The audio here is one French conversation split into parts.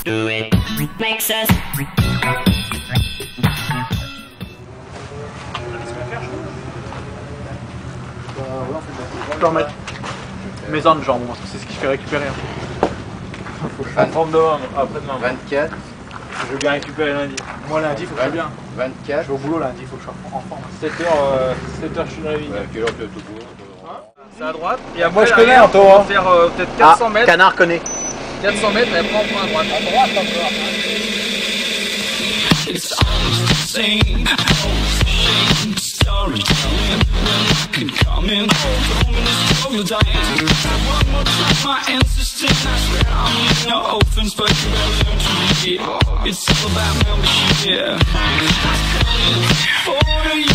do it makes us. Je peux remettre mes ans de jambes parce que c'est ce qui fait récupérer. Faut que je fasse forme demain, après-demain. 24. Je veux bien récupérer lundi. Moi lundi, il faut que je sois bien. 24. Je vais au boulot lundi, il faut que je sois en forme. 7h, je suis dans la vigne. Quelle heure tu es tout boulot? C'est à droite. Et Moi je connais Anto. On va faire peut-être 400 mètres. Canard connaît. 400 mètres et après on prend à droite. À droite encore. It's always the same, storytelling. Can come in, home in this trouble dying. One more time, my ancestors. I swear I'm leaving no offense, but you better learn to read it. It's all about membership, yeah. For you,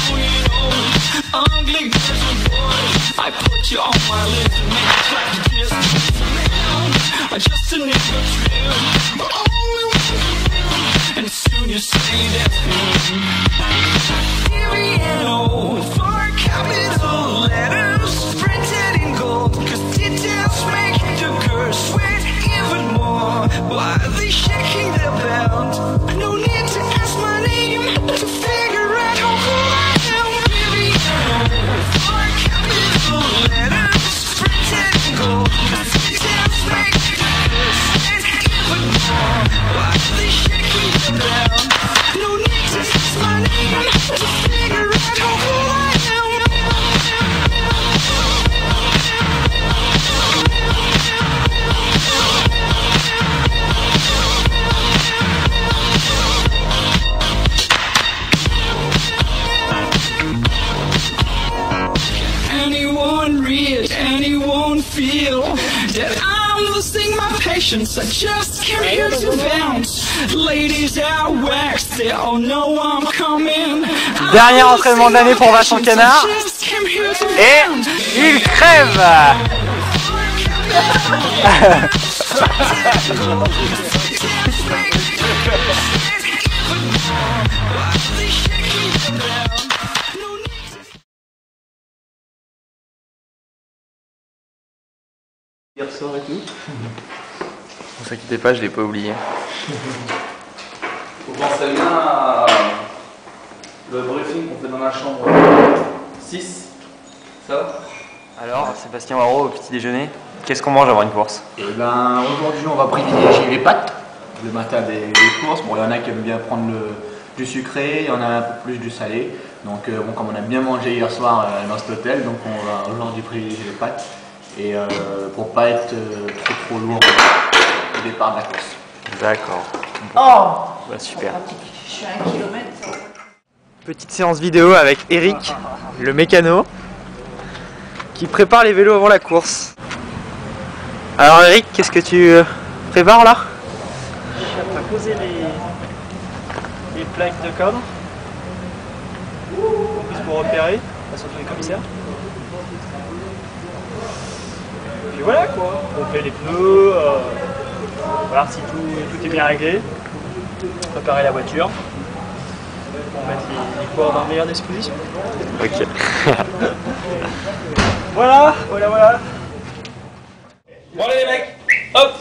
ugly girls and boys, I put you on my list and make it like a distance. I just a nigga trim, but only one, and soon you say that's me. No, for capital letters printed in gold, cause details make the girls sweat even more. Why are they shaking their belt? No need to ask my name to figure out who I am. No, for capital letters printed in gold, cause details make the girls sweat even more. Why are they shaking their belt? No need to ask my name to figure out who I am. Anyone read, anyone feel that I'm losing my patience? I just came here to bounce. Ladies are waxed, they all know I'm coming. Dernier entraînement de l'année pour Vincent Canard. Et il crève. Hier soir et tout. Ne vous inquiétez pas, je l'ai pas oublié. Vous pensez bien à le briefing qu'on fait dans la chambre 6, ça va? Alors, Sébastien Waro, au petit déjeuner, qu'est-ce qu'on mange avant une course? Et ben aujourd'hui on va privilégier les pâtes le matin des courses. Bon, il y en a qui aiment bien prendre du sucré, il y en a un peu plus du salé. Donc bon, comme on a bien mangé hier soir dans cet hôtel, donc on va aujourd'hui privilégier les pâtes. Et pour pas être trop lourd au départ de la course. D'accord. Oh, Bah, super. je suis à 1 kilomètre. Petite séance vidéo avec Eric, le mécano, qui prépare les vélos avant la course. Alors Eric, qu'est-ce que tu prépares là? Je suis en train de poser les plaques de cadre. En plus pour repérer, surtout les commissaires. Puis voilà quoi, on fait les pneus, voir si tout est bien réglé, préparer la voiture, pour mettre les coureurs dans la meilleure disposition. Ok. Voilà. Bon allez les mecs, hop,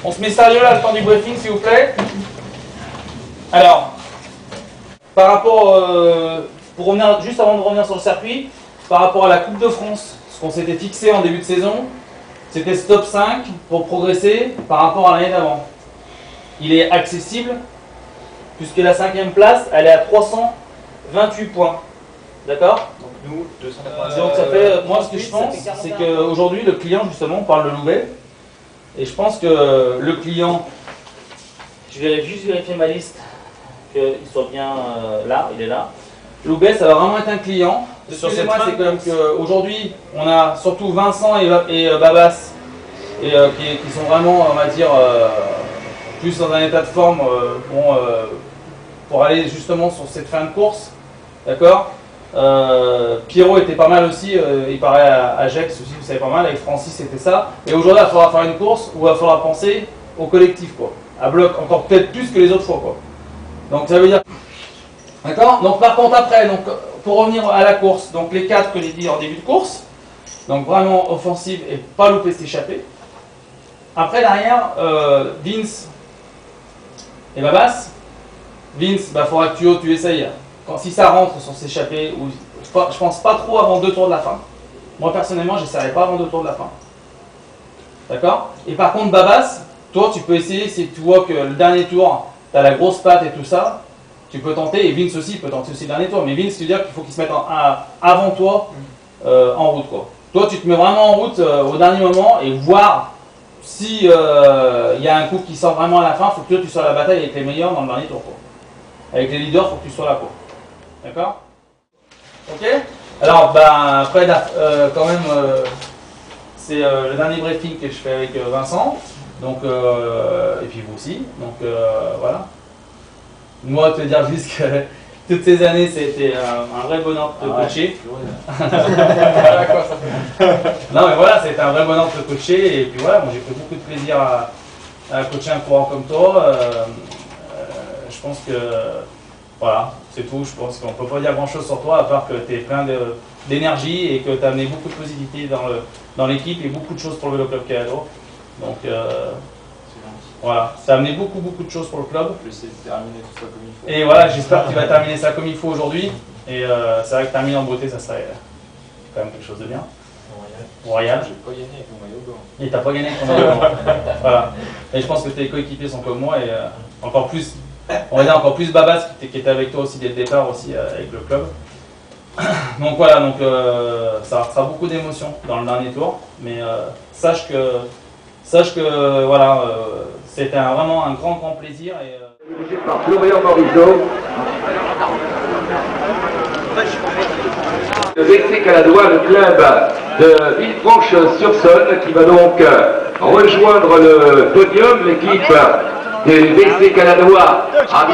on se met sérieux là le temps du briefing s'il vous plaît. Alors, par rapport, pour revenir, juste avant de revenir sur le circuit, par rapport à la Coupe de France, ce qu'on s'était fixé en début de saison, c'était ce top 5 pour progresser par rapport à l'année d'avant. Il est accessible puisque la 5e place, elle est à 328 points. D'accord? Donc nous, 280. Donc ça fait, moi ce que je pense, c'est qu'aujourd'hui le client justement, on parle de Loubet, et je pense que le client, je vais juste vérifier ma liste, qu'il soit bien là, il est là. Loubet, ça va vraiment être un client. Excusez-moi, c'est quand même qu'aujourd'hui, on a surtout Vincent et Babas, et, qui sont vraiment, on va dire, plus dans un état de forme pour aller justement sur cette fin de course. D'accord? Pierrot était pas mal aussi, il paraît à Gex aussi, vous savez pas mal, avec Francis c'était ça. Et aujourd'hui, il va falloir faire une course où il va falloir penser au collectif, quoi. À bloc, encore peut-être plus que les autres fois, quoi. Donc ça veut dire... D'accord? Donc par contre après, donc, pour revenir à la course, donc les 4 que j'ai dit en début de course, donc vraiment offensive et pas louper s'échapper. Après derrière, Vince, Et Babas, Vince, bah faudra que tu essayes. Si ça rentre sur s'échapper, ou je pense pas trop avant 2 tours de la fin. Moi personnellement, j'essaierai pas avant 2 tours de la fin. D'accord? Et par contre, Babas, toi tu peux essayer si tu vois que le dernier tour, tu as la grosse patte et tout ça, tu peux tenter, et Vince aussi peut tenter aussi le dernier tour. Mais Vince, tu veux dire qu'il faut qu'il se mette avant toi en route, quoi. Toi, tu te mets vraiment en route au dernier moment et voir si y a un coup qui sort vraiment à la fin. Il faut que toi, tu sois à la bataille avec les meilleurs dans le dernier tour, quoi. Avec les leaders, il faut que tu sois là, quoi. D'accord? Ok? Alors, ben, après, quand même, c'est le dernier briefing que je fais avec Vincent. Donc, et puis vous aussi. Donc, voilà. Moi, te dire juste que toutes ces années, c'était un vrai bonheur de te coacher. Non, mais voilà, c'était un vrai bonheur de te coacher. Et puis voilà, moi j'ai pris beaucoup de plaisir à coacher un coureur comme toi. Je pense que, voilà, c'est tout. Je pense qu'on ne peut pas dire grand chose sur toi, à part que tu es plein d'énergie et que tu as amené beaucoup de positivité dans l'équipe et beaucoup de choses pour le Vélo Club Calado. Donc, voilà, ça a amené beaucoup de choses pour le club. Je vais essayer de terminer tout ça comme il faut. Et voilà, j'espère que tu vas terminer ça comme il faut aujourd'hui. Et c'est vrai que terminer en beauté, ça serait quand même quelque chose de bien. Royal. J'ai pas gagné avec mon maillot blanc. Et t'as pas gagné avec ton maillot blanc. Voilà. Et je pense que tes coéquipiers sont comme moi et encore plus, on va dire encore plus Babas qui était avec toi aussi dès le départ aussi avec le club. Donc voilà, donc ça restera beaucoup d'émotions dans le dernier tour. Mais sache que voilà, c'était vraiment un grand plaisir. Et, dirigé par Florian Morisot. Le VC Caladois, le club de Villefranche-sur-Saône, qui va donc rejoindre le podium, l'équipe du VC Caladois à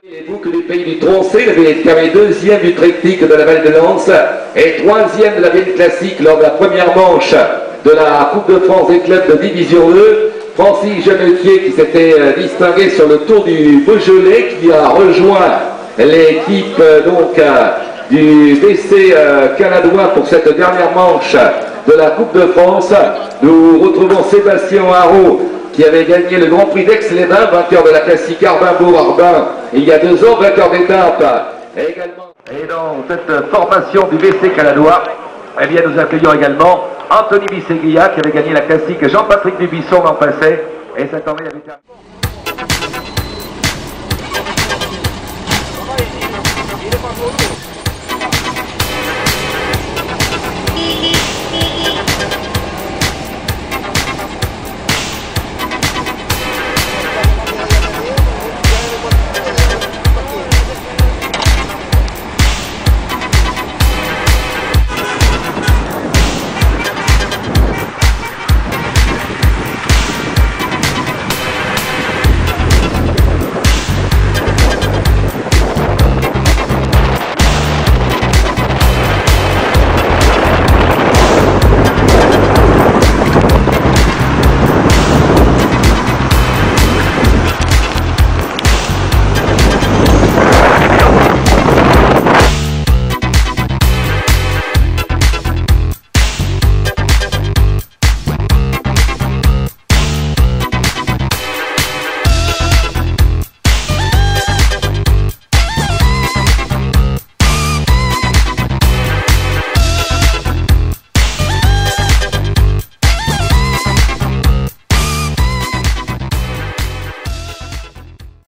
les boucles du pays du Troncé, le VSKV deuxième du triptyque de la Vallée de Lens et troisième de la Ville Classique lors de la première manche de la Coupe de France des clubs de Division 2. Francis Jeannetier qui s'était distingué sur le Tour du Beaujolais, qui a rejoint l'équipe donc du VC Caladois pour cette dernière manche de la Coupe de France. Nous retrouvons Sébastien Haro qui avait gagné le Grand Prix d'Aix-les-Bains, vainqueur de la classique Arbin-Bourg-Arbin il y a 2 ans, vainqueur d'étape également. Et dans cette formation du VC Caladois, eh bien, nous accueillons également Anthony Bisseglia qui avait gagné la classique Jean-Patrick Dubisson l'an passé. Et cette année, il avait terminé.